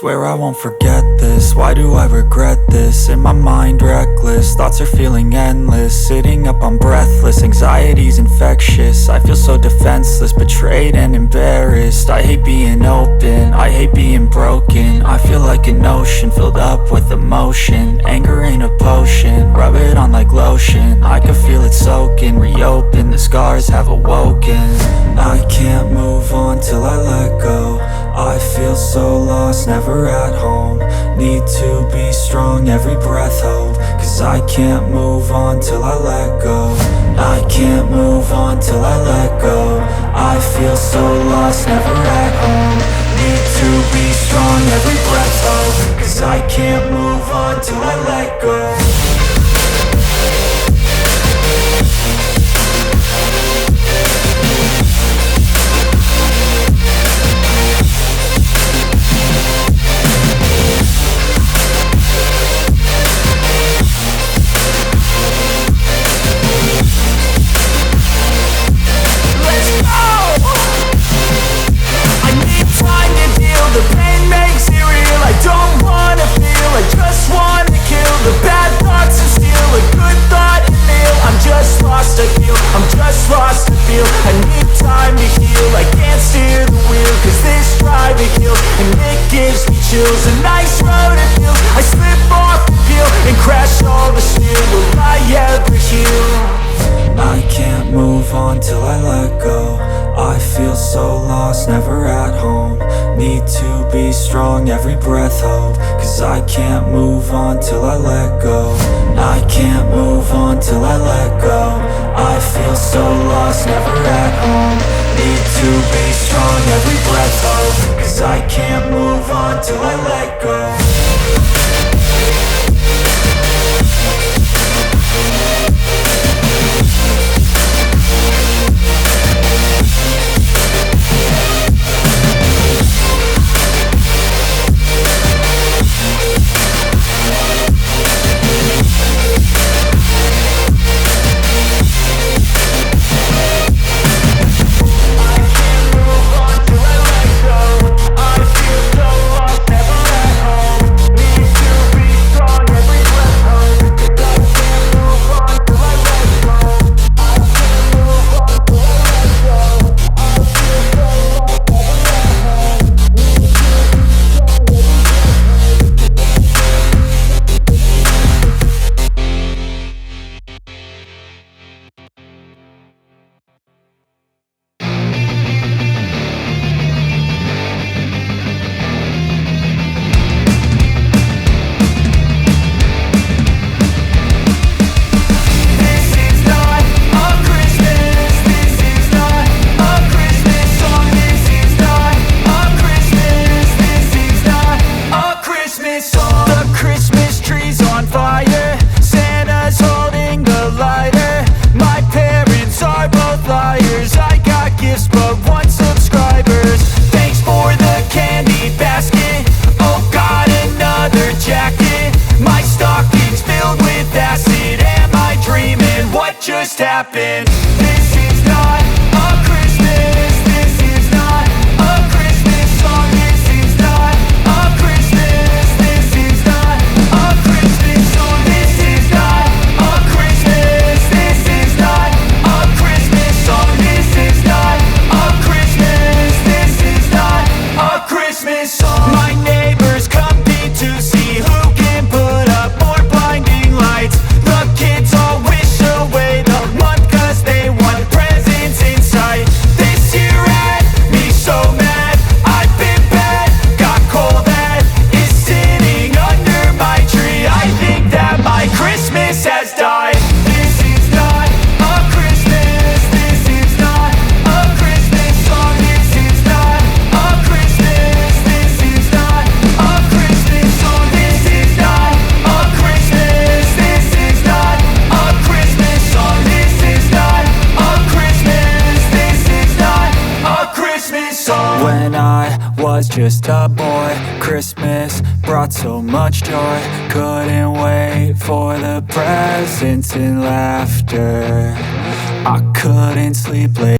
Swear I won't forget this, why do I regret this? In my mind reckless, thoughts are feeling endless. Sitting up I'm breathless, anxiety's infectious. I feel so defenseless, betrayed and embarrassed. I hate being open, I hate being broken. I feel like an ocean filled up with emotion. Anger ain't a potion, rub it on like lotion. I can feel it soaking, reopen, the scars have awoken. I can't move on till I let go. I feel so lost, never at home. Need to be strong, every breath hope. Cause I can't move on till I let go. I can't move on till I let go. I feel so lost, never at home. Need to be strong, every breath hope. Cause I can't move on till I let go. I'm just lost to feel, I need time to heal. I can't steer the wheel, cause this driving kills. And it gives me chills, a nice road it feels. I slip off the peel and crash all the steel. Will I ever heal? I can't move on till I let go. I feel so lost, never at home. Need to be strong, every breath hope. Cause I can't move on till I let go. I can't move on till I let go. I feel so lost, never at home. Need to be strong, every breath hope. Cause I can't move on till I let go. Just happened. This is not a Christmas. This is not a Christmas song. This is not a Christmas. This is not a Christmas song. This is not a Christmas. This is not a Christmas song. This is not a Christmas. This is not a Christmas song. My neighbors compete to see who can put up more blinding lights. The kids all wish away the month cause they want presents in sight. This year had me so mad, I've been bad, got coal that is sitting under my tree. I think that my Christmas has died. This is not a Christmas. This is not a Christmas song. This is not a Christmas. This is not a Christmas song. This is not a Christmas. This is not a Christmas song. This is not a Christmas. This is not a Christmas song. When I was just a boy, Christmas brought so much joy. Couldn't wait for the presents and laughter. I couldn't sleep late.